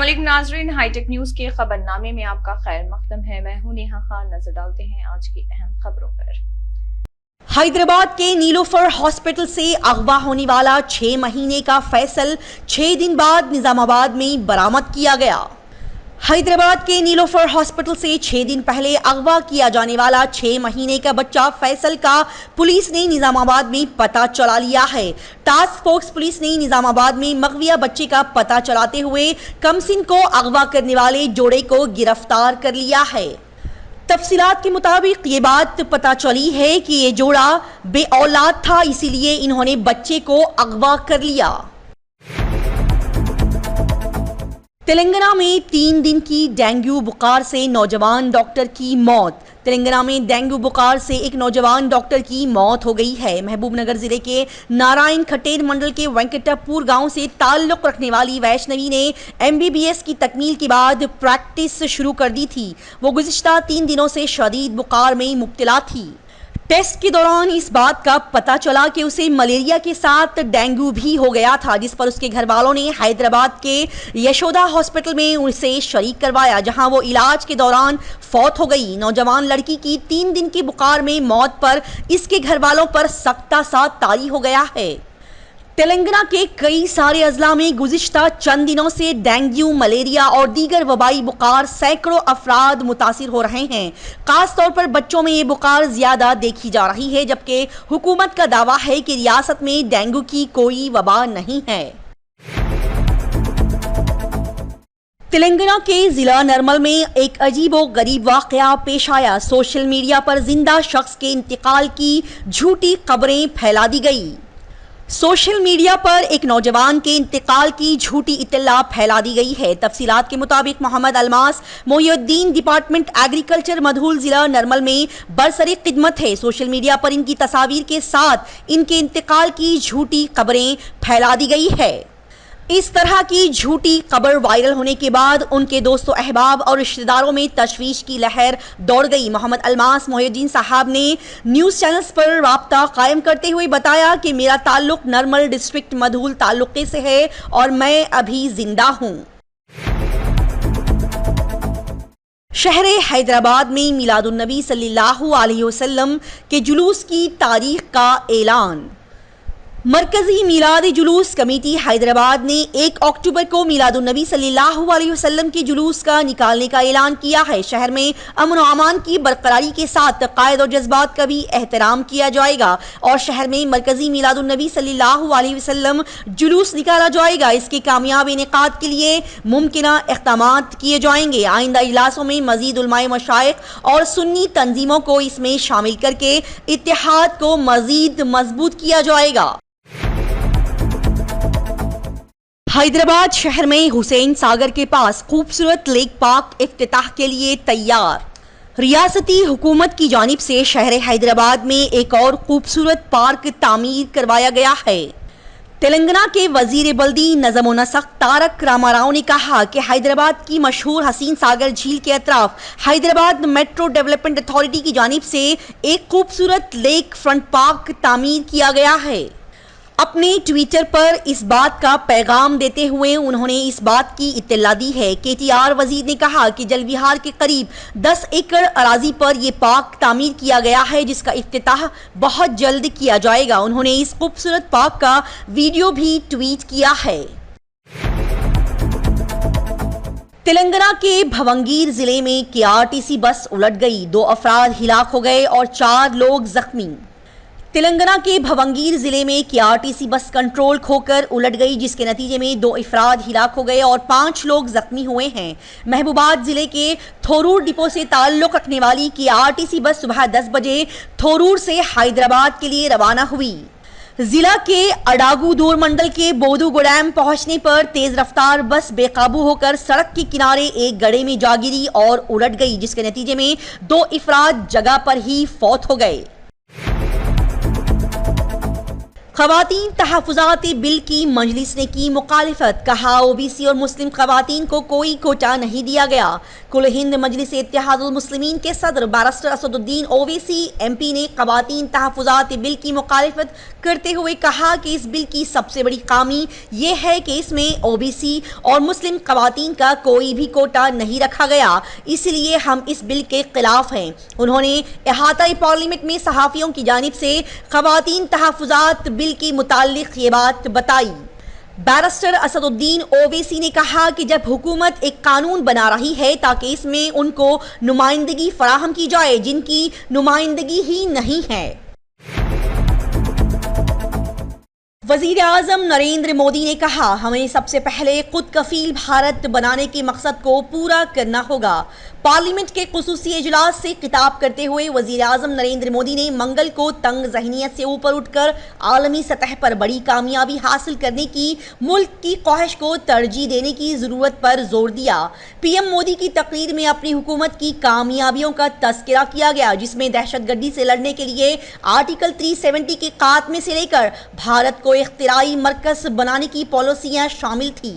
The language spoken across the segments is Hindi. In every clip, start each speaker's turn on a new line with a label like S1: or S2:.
S1: अस्सलामुअलैकुम नाज़रीन, हाईटेक न्यूज के खबरनामे में आपका खैर मकदम है। मैं हूं नेहा खान। नजर डालते हैं आज की अहम खबरों पर।
S2: हैदराबाद के नीलोफर हॉस्पिटल से अगवा होने वाला 6 महीने का फैसल 6 दिन बाद निजामाबाद में बरामद किया गया। हैदराबाद के नीलोफर हॉस्पिटल से 6 दिन पहले अगवा किया जाने वाला 6 महीने का बच्चा फैसल का पुलिस ने निजामाबाद में पता चला लिया है। टास्क फोर्स पुलिस ने निजामाबाद में मगविया बच्चे का पता चलाते हुए कमसिन को अगवा करने वाले जोड़े को गिरफ्तार कर लिया है। तफसीलात के मुताबिक ये बात पता चली है कि ये जोड़ा बे औलाद था, इसीलिए इन्होंने बच्चे को अगवा कर लिया। तेलंगाना में 3 दिन की डेंगू बुखार से नौजवान डॉक्टर की मौत। तेलंगाना में डेंगू बुखार से एक नौजवान डॉक्टर की मौत हो गई है। महबूबनगर जिले के नारायण खटेर मंडल के वेंकटापुर गांव से ताल्लुक रखने वाली वैष्णवी ने MBBS की तकमील के बाद प्रैक्टिस शुरू कर दी थी। वो गुज़िश्ता 3 दिनों से शदीद बुखार में मुब्तला थी। टेस्ट के दौरान इस बात का पता चला कि उसे मलेरिया के साथ डेंगू भी हो गया था, जिस पर उसके घर वालों ने हैदराबाद के यशोदा हॉस्पिटल में उसे शरीक करवाया, जहां वो इलाज के दौरान फौत हो गई। नौजवान लड़की की 3 दिन की बुखार में मौत पर इसके घर वालों पर सख्ता सा तारी हो गया है। तेलंगाना के कई सारे अजला में गुज़िश्ता चंद दिनों से डेंगू, मलेरिया और दीगर वबाई बुखार सैकड़ों अफराद मुतासिर हो रहे हैं। खास तौर पर बच्चों में ये बुखार ज्यादा देखी जा रही है, जबकि हुकूमत का दावा है कि रियासत में डेंगू की कोई वबा नहीं है। तेलंगाना के जिला नरमल में एक अजीबो गरीब वाकया पेश आया। सोशल मीडिया पर जिंदा शख्स के इंतकाल की झूठी खबरें फैला दी गई। सोशल मीडिया पर एक नौजवान के इंतकाल की झूठी इत्तला फैला दी गई है। तफसीलात के मुताबिक मोहम्मद अलमास मोहिउद्दीन डिपार्टमेंट एग्रीकल्चर मधूल जिला नरमल में बरसरे खिदमत है। सोशल मीडिया पर इनकी तस्वीर के साथ इनके इंतकाल की झूठी खबरें फैला दी गई है। इस तरह की झूठी खबर वायरल होने के बाद उनके दोस्तों, अहबाब और रिश्तेदारों में तशवीश की लहर दौड़ गई। मोहम्मद अलमास मोहिउद्दीन साहब ने न्यूज़ चैनल्स पर राब्ता कायम करते हुए बताया कि मेरा ताल्लुक नरमल डिस्ट्रिक्ट मधूल तालुके से है और मैं अभी जिंदा हूँ। शहर हैदराबाद में मिलादुन्नबी सल्लल्लाहु अलैहि वसल्लम के जुलूस की तारीख का ऐलान। मरकजी मिलादी जुलूस कमेटी हैदराबाद ने 1 अक्टूबर को मिलादुन्नबी सल्लल्लाहु अलैहि वसल्लम के जुलूस का निकालने का ऐलान किया है। शहर में अमन और अमान की बरकरारी के साथ कायद और जज्बात का भी एहतराम किया जाएगा और शहर में मरकजी मिलादुन्नबी सल्लल्लाहु अलैहि वसल्लम जुलूस निकाला जाएगा। इसके कामयाब इनेकाद के लिए मुमकिना इक़दामात किए जाएंगे। आइंदा इजलासों में मजीद उलमाए मशाइख और सुन्नी तंजीमों को इसमें शामिल करके इत्तेहाद को मजीद मजबूत किया जाएगा। हैदराबाद शहर में हुसैन सागर के पास खूबसूरत लेक पार्क इफ्तिताह के लिए तैयार। रियासती हुकूमत की जानिब से शहर हैदराबाद में एक और खूबसूरत पार्क तामीर करवाया गया है। तेलंगाना के वजीर बल्दी नज़म व नसक तारक रामाराव ने कहा कि हैदराबाद की मशहूर हसीन सागर झील के अतराफ हैदराबाद मेट्रो डेवलपमेंट अथॉरिटी की जानिब से एक खूबसूरत लेक फ्रंट पार्क तामीर किया गया है। अपने ट्विटर पर इस बात का पैगाम देते हुए उन्होंने इस बात की इत्तला दी है। KTR वजीर ने कहा कि जल विहार के करीब 10 एकड़ अराजी पर यह पार्क तामीर किया गया है, जिसका इफ्तिताह बहुत जल्द किया जाएगा। उन्होंने इस खूबसूरत पार्क का वीडियो भी ट्वीट किया है। तेलंगाना के भवंगीर जिले में KRTC बस उलट गई, 2 अफराद हिलाक हो गए और 4 लोग जख्मी। तेलंगाना के भवंगीर जिले में KRTC बस कंट्रोल खोकर उलट गई, जिसके नतीजे में 2 अफराद हिलाक हो गए और 5 लोग जख्मी हुए हैं। महबूबाबाद जिले के थोरूर डिपो से ताल्लुक रखने वाली KRTC बस सुबह 10 बजे थोरूर से हैदराबाद के लिए रवाना हुई। जिला के अडागूदूर मंडल के बोदूगुड़ैम पहुंचने पर तेज रफ्तार बस बेकाबू होकर सड़क के किनारे एक गड्ढे में जा गिरी और उलट गई, जिसके नतीजे में 2 अफराद जगह पर ही फौत हो गए। खवातीन तहफ़्फ़ुज़ात बिल की मजलिस ने की मुखालिफत, कहा ओबीसी और मुस्लिम खवातीन को कोई कोटा नहीं दिया गया। कुल हिंद मजलिस इत्तेहादुल मुस्लिमीन के सदर बैरिस्टर असदुद्दीन ओवैसी एमपी ने खवातीन तहफ़्फ़ुज़ात बिल की मुखालिफत करते हुए कहा कि इस बिल की सबसे बड़ी खामी ये है कि इसमें ओबीसी और मुस्लिम खवातीन का कोई भी कोटा नहीं रखा गया, इसलिए हम इस बिल के खिलाफ हैं। उन्होंने इहाताई पार्लियामेंट में सहाफ़ियों की जानिब से खवातीन तहफ़्फ़ुज़ात बिल की मुताल्लिक़ ये बात बताई। बैरिस्टर असदुद्दीन ओवैसी ने कहा कि जब हुकूमत एक कानून बना रही है ताकि इसमें उनको नुमाइंदगी फराहम की जाए जिनकी नुमाइंदगी ही नहीं है। वज़ीर आज़म नरेंद्र मोदी ने कहा, हमें सबसे पहले खुद कफील भारत बनाने के मकसद को पूरा करना होगा। पार्लियामेंट के खुसूसी इजलास से खिताब करते हुए वज़ीर आज़म नरेंद्र मोदी ने मंगल को तंग ज़हनियत से ऊपर उठकर आलमी सतह पर बड़ी कामयाबी हासिल करने की मुल्क की ख्वाहिश को तरजीह देने की ज़रूरत पर जोर दिया। पीएम मोदी की तकरीर में अपनी हुकूमत की कामयाबियों का तज़किरा किया गया, जिसमें दहशतगर्दी से लड़ने के लिए आर्टिकल 370 के खात्मे से लेकर भारत को इख्तिराई मरकज़ बनाने की पॉलिसियां शामिल थी।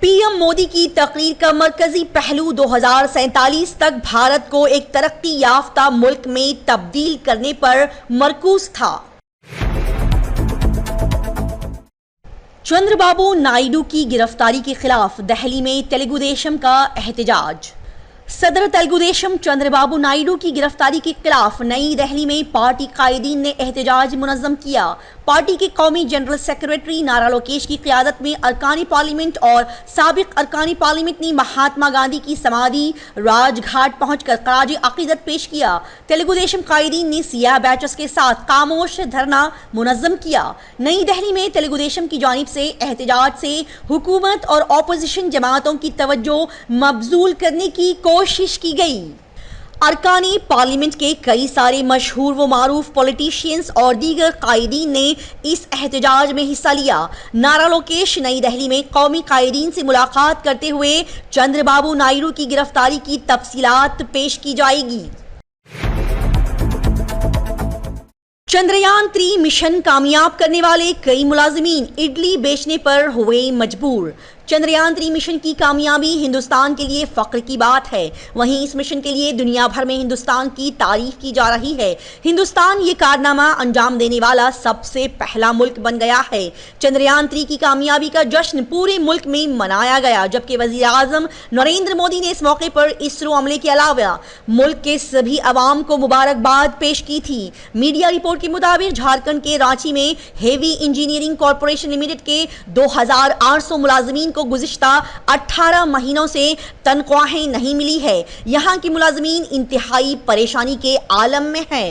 S2: पीएम मोदी की तकरीर का मरकजी पहलू 2047 तक भारत को एक तरक्की याफ्ता मुल्क में तब्दील करने पर मरकूज था। चंद्रबाबू नायडू की गिरफ्तारी के खिलाफ दिल्ली में तेलुगु देशम का एहतजाज। सदर तेलुगु देशम चंद्रबाबू नायडू की गिरफ्तारी के खिलाफ नई दिल्ली में पार्टी कायदीन ने एहतजाज मुनज़्ज़म किया। पार्टी के कौमी जनरल सेक्रेटरी नारा लोकेश की क़ियादत में अरकानी पार्लियामेंट और साबिक अरकानी पार्लियामेंट ने महात्मा गांधी की समाधि राजघाट पहुंचकर खराज अक़ीदत पेश किया। तेलुगु देशम कायदीन ने सियाह बैचेस के साथ खामोश धरना मुनज़्ज़म किया। नई दिल्ली में तेलुगु देशम की जानिब से एहतजाज से हुकूमत और अपोजिशन जमातों की तवज्जो मबजूल करने की कोशिश की गई। अरकानी पार्लियामेंट के कई सारे मशहूर व मारूफ पॉलिटिशियंस और दीगर कायदीन ने इस एहतजाज में हिस्सा लिया। नारा लोकेश नई दिल्ली में कौमी कायदीन से मुलाकात करते हुए चंद्रबाबू नायडू की गिरफ्तारी की तफसीलात पेश की जाएगी। चंद्रयान 3 मिशन कामयाब करने वाले कई मुलाजिमीन इडली बेचने पर हुए मजबूर। चंद्रयान 3 मिशन की कामयाबी हिंदुस्तान के लिए फख्र की बात है। वहीं इस मिशन के लिए दुनिया भर में हिंदुस्तान की तारीफ की जा रही है। हिंदुस्तान ये कारनामा अंजाम देने वाला सबसे पहला मुल्क बन गया है। चंद्रयान 3 की कामयाबी का जश्न पूरे मुल्क में मनाया गया, जबकि वज़ीर आज़म नरेंद्र मोदी ने इस मौके पर इसरो अमले के अलावा मुल्क के सभी अवाम को मुबारकबाद पेश की थी। मीडिया रिपोर्ट के मुताबिक झारखंड के रांची में हेवी इंजीनियरिंग कॉरपोरेशन लिमिटेड के 2800 मुलाजिमीन को गुज़िश्ता 18 महीनों से तनख्वाहें नहीं मिली है। यहाँ की मुलाजिमीन इंतहाई परेशानी के आलम में है।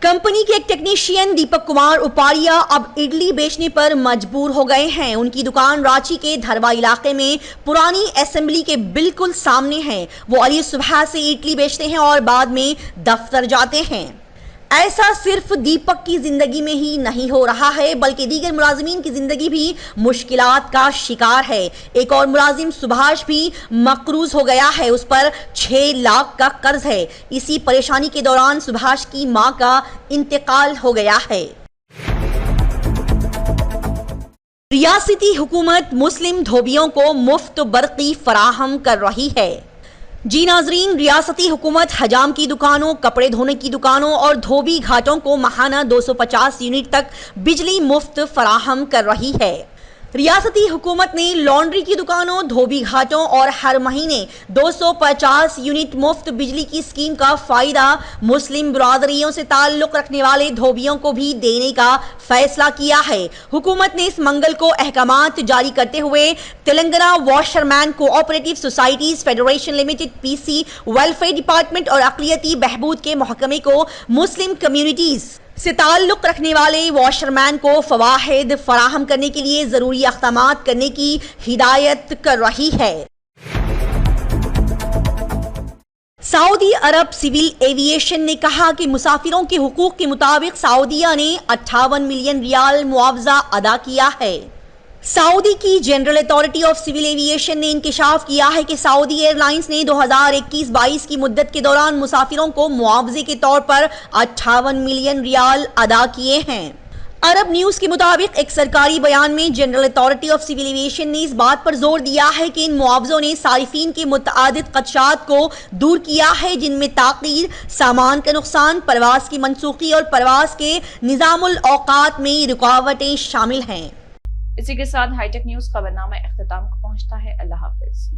S2: कंपनी के एक टेक्नीशियन दीपक कुमार उपाड़िया अब इडली बेचने पर मजबूर हो गए हैं। उनकी दुकान रांची के धरवा इलाके में पुरानी असेंबली के बिल्कुल सामने है। वो अली सुबह से इडली बेचते हैं और बाद में दफ्तर जाते हैं। ऐसा सिर्फ दीपक की जिंदगी में ही नहीं हो रहा है, बल्कि दीगर मुलाजिमीन की जिंदगी भी मुश्किलात का शिकार है। एक और मुलाजिम सुभाष भी मकरूज हो गया है, उस पर 6 लाख का कर्ज है। इसी परेशानी के दौरान सुभाष की मां का इंतकाल हो गया है। रियासती हुकूमत मुस्लिम धोबियों को मुफ्त बर्क़ी फराहम कर रही है। जी नाजरीन, रियासती हुकूमत हजाम की दुकानों, कपड़े धोने की दुकानों और धोबी घाटों को माहाना 250 यूनिट तक बिजली मुफ्त फराहम कर रही है। रियासती हुकूमत ने लॉन्ड्री की दुकानों, धोबी घाटों और हर महीने 250 यूनिट मुफ्त बिजली की स्कीम का फ़ायदा मुस्लिम बिरादरियों से ताल्लुक़ रखने वाले धोबियों को भी देने का फैसला किया है। हुकूमत ने इस मंगल को अहकामात जारी करते हुए Telangana washerman cooperative societies federation limited PC welfare department और अक़लियती बहबूद के महकमे को मुस्लिम कम्युनिटीज़ से ताल्लुक़ रखने वाले वॉशरमैन को फ़वाहिद फराहम करने के लिए ज़रूरी अक़दामात करने की हिदायत कर रही है। सऊदी अरब सिविल एविएशन ने कहा कि मुसाफिरों के हुकूक के मुताबिक सऊदीया ने 58 मिलियन रियाल मुआवजा अदा किया है। सऊदी की general authority of civil aviation ने इंकशाफ किया है कि सऊदी एयरलाइंस ने 2021-22 की मुद्दत के दौरान मुसाफिरों को मुआवजे के तौर पर 58 मिलियन रियाल अदा किए हैं। अरब न्यूज के मुताबिक एक सरकारी बयान में general authority of civil aviation ने इस बात पर जोर दिया है कि इन मुआवजों ने सारिफीन के मुतअद्दिद खदशात को दूर किया है, जिनमें ताकीर, सामान का नुकसान, परवास की मनसूखी और परवास के निज़ामुल औकात में रुकावटें शामिल हैं।
S1: इसी के साथ हाईटेक न्यूज खबरनामा इख्तिताम को पहुंचता है। अल्लाह हाफिज।